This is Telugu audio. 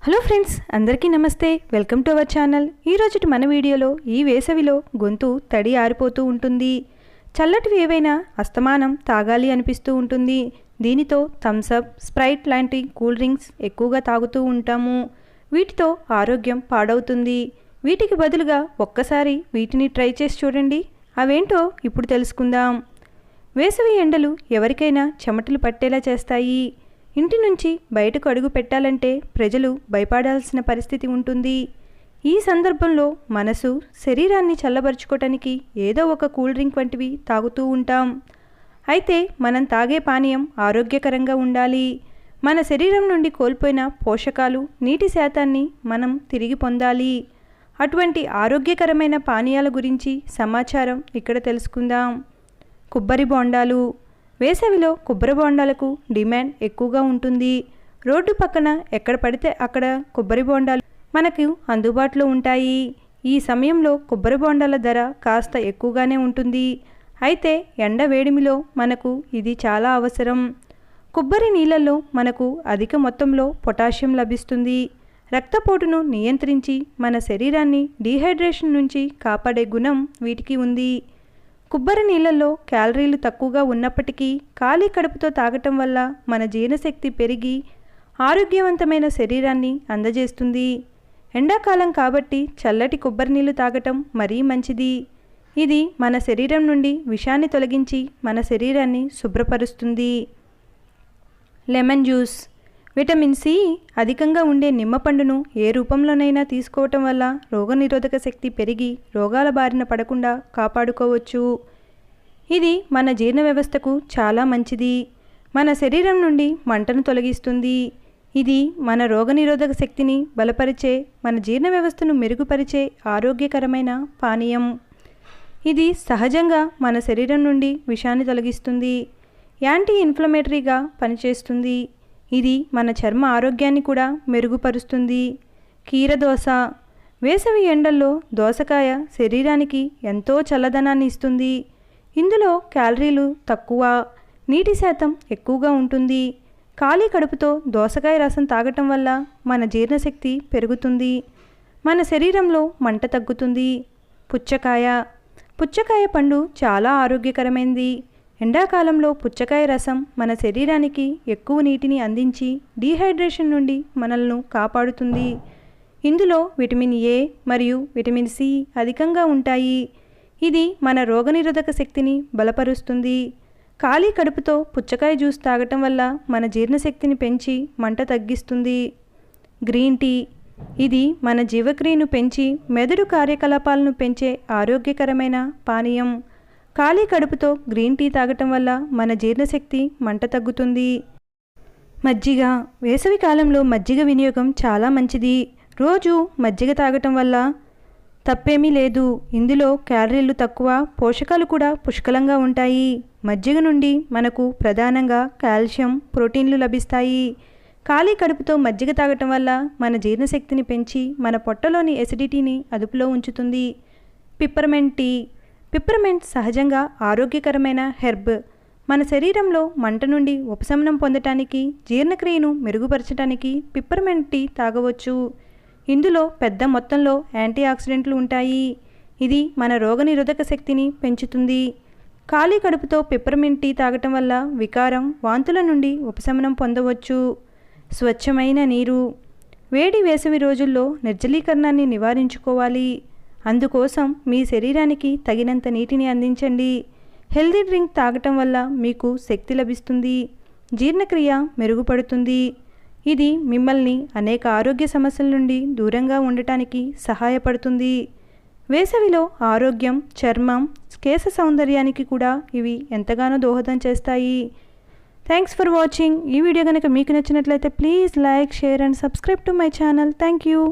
హలో ఫ్రెండ్స్, అందరికీ నమస్తే. Welcome to our channel. ఈరోజు మన వీడియోలో ఈ వేసవిలో గొంతు తడి ఆరిపోతూ ఉంటుంది. చల్లటివి ఏవైనా అస్తమానం తాగాలి అనిపిస్తూ ఉంటుంది. దీనితో థమ్స్అప్, స్ప్రైట్ లాంటి కూల్ డ్రింక్స్ ఎక్కువగా తాగుతూ ఉంటాము. వీటితో ఆరోగ్యం పాడవుతుంది. వీటికి బదులుగా ఒక్కసారి వీటిని ట్రై చేసి చూడండి. అవేంటో ఇప్పుడు తెలుసుకుందాం. వేసవి ఎండలు ఎవరికైనా చెమటలు పట్టేలా చేస్తాయి. ఇంటి నుంచి బయటకు అడుగు పెట్టాలంటే ప్రజలు భయపడాల్సిన పరిస్థితి ఉంటుంది. ఈ సందర్భంలో మనసు, శరీరాన్ని చల్లబరుచుకోవటానికి ఏదో ఒక కూల్ డ్రింక్ వంటివి తాగుతూ ఉంటాం. అయితే మనం తాగే పానీయం ఆరోగ్యకరంగా ఉండాలి. మన శరీరం నుండి కోల్పోయిన పోషకాలు, నీటి శాతాన్ని మనం తిరిగి పొందాలి. అటువంటి ఆరోగ్యకరమైన పానీయాల గురించి సమాచారం ఇక్కడ తెలుసుకుందాం. కొబ్బరి బోండాలు. వేసవిలో కొబ్బరి బోండాలకు డిమాండ్ ఎక్కువగా ఉంటుంది. రోడ్డు పక్కన ఎక్కడ పడితే అక్కడ కొబ్బరి బోండాలు మనకు అందుబాటులో ఉంటాయి. ఈ సమయంలో కొబ్బరి బోండాల ధర కాస్త ఎక్కువగానే ఉంటుంది. అయితే ఎండ వేడిమిలో మనకు ఇది చాలా అవసరం. కొబ్బరి నీళ్ళల్లో మనకు అధిక మొత్తంలో పొటాషియం లభిస్తుంది. రక్తపోటును నియంత్రించి మన శరీరాన్ని డీహైడ్రేషన్ నుంచి కాపాడే గుణం వీటికి ఉంది. కొబ్బరి నీళ్ళల్లో క్యాలరీలు తక్కువగా ఉన్నప్పటికీ ఖాళీ కడుపుతో తాగటం వల్ల మన జీర్ణశక్తి పెరిగి ఆరోగ్యవంతమైన శరీరాన్ని అందజేస్తుంది. ఎండాకాలం కాబట్టి చల్లటి కొబ్బరి నీళ్లు తాగటం మరీ మంచిది. ఇది మన శరీరం నుండి విషాన్ని తొలగించి మన శరీరాన్ని శుభ్రపరుస్తుంది. Lemon juice. విటమిన్ సి అధికంగా ఉండే నిమ్మపండును ఏ రూపంలోనైనా తీసుకోవటం వల్ల రోగనిరోధక శక్తి పెరిగి రోగాల బారిన పడకుండా కాపాడుకోవచ్చు. ఇది మన జీర్ణ వ్యవస్థకు చాలా మంచిది. మన శరీరం నుండి మంటను తొలగిస్తుంది. ఇది మన రోగనిరోధక శక్తిని బలపరిచే, మన జీర్ణ వ్యవస్థను మెరుగుపరిచే ఆరోగ్యకరమైన పానీయం. ఇది సహజంగా మన శరీరం నుండి విషాన్ని తొలగిస్తుంది. యాంటీ ఇన్ఫ్లమేటరీగా పనిచేస్తుంది. ఇది మన చర్మ ఆరోగ్యాన్ని కూడా మెరుగుపరుస్తుంది. కీరదోస. వేసవి ఎండల్లో దోసకాయ శరీరానికి ఎంతో చల్లదనాన్ని ఇస్తుంది. ఇందులో క్యాలరీలు తక్కువ, నీటి శాతం ఎక్కువగా ఉంటుంది. ఖాళీ కడుపుతో దోసకాయ రసం తాగటం వల్ల మన జీర్ణశక్తి పెరుగుతుంది. మన శరీరంలో మంట తగ్గుతుంది. పుచ్చకాయ. పుచ్చకాయ పండు చాలా ఆరోగ్యకరమైనది. ఎండాకాలంలో పుచ్చకాయ రసం మన శరీరానికి ఎక్కువ నీటిని అందించి డీహైడ్రేషన్ నుండి మనల్ని కాపాడుతుంది. ఇందులో విటమిన్ ఏ మరియు విటమిన్ సి అధికంగా ఉంటాయి. ఇది మన రోగనిరోధక శక్తిని బలపరుస్తుంది. ఖాళీ కడుపుతో పుచ్చకాయ జ్యూస్ తాగటం వల్ల మన జీర్ణశక్తిని పెంచి మంట తగ్గిస్తుంది. Green tea. ఇది మన జీవక్రియను పెంచి మెదడు కార్యకలాపాలను పెంచే ఆరోగ్యకరమైన పానీయం. ఖాళీ కడుపుతో గ్రీన్ టీ తాగటం వల్ల మన జీర్ణశక్తి మంట తగ్గుతుంది. మజ్జిగ. వేసవి కాలంలో మజ్జిగ వినియోగం చాలా మంచిది. రోజు మజ్జిగ తాగటం వల్ల తప్పేమీ లేదు. ఇందులో క్యాలరీలు తక్కువ, పోషకాలు కూడా పుష్కలంగా ఉంటాయి. మజ్జిగ నుండి మనకు ప్రధానంగా కాల్షియం, ప్రోటీన్లు లభిస్తాయి. ఖాళీ కడుపుతో మజ్జిగ తాగటం వల్ల మన జీర్ణశక్తిని పెంచి మన పొట్టలోని ఎసిడిటీని అదుపులో ఉంచుతుంది. Peppermint tea. పిప్పర్మెంట్ సహజంగా ఆరోగ్యకరమైన హెర్బ్. మన శరీరంలో మంట నుండి ఉపశమనం పొందటానికి, జీర్ణక్రియను మెరుగుపరచడానికి పిప్పర్మెంట్ టీ తాగవచ్చు. ఇందులో పెద్ద మొత్తంలో యాంటీ ఆక్సిడెంట్లు ఉంటాయి. ఇది మన రోగనిరోధక శక్తిని పెంచుతుంది. ఖాళీ కడుపుతో పిప్పర్మెంట్ టీ తాగటం వల్ల వికారం, వాంతుల నుండి ఉపశమనం పొందవచ్చు. స్వచ్ఛమైన నీరు. వేడి వేసవి రోజుల్లో నిర్జలీకరణాన్ని నివారించుకోవాలి. అందుకోసం మీ శరీరానికి తగినంత నీటిని అందించండి. హెల్దీ డ్రింక్ తాగటం వల్ల మీకు శక్తి లభిస్తుంది. జీర్ణక్రియ మెరుగుపడుతుంది. ఇది మిమ్మల్ని అనేక ఆరోగ్య సమస్యల నుండి దూరంగా ఉండటానికి సహాయపడుతుంది. వేసవిలో ఆరోగ్యం, చర్మం, కేశ సౌందర్యానికి కూడా ఇవి ఎంతగానో దోహదం చేస్తాయి. Thanks for watching. ఈ వీడియో కనుక మీకు నచ్చినట్లయితే please like, share and subscribe to my channel. Thank you.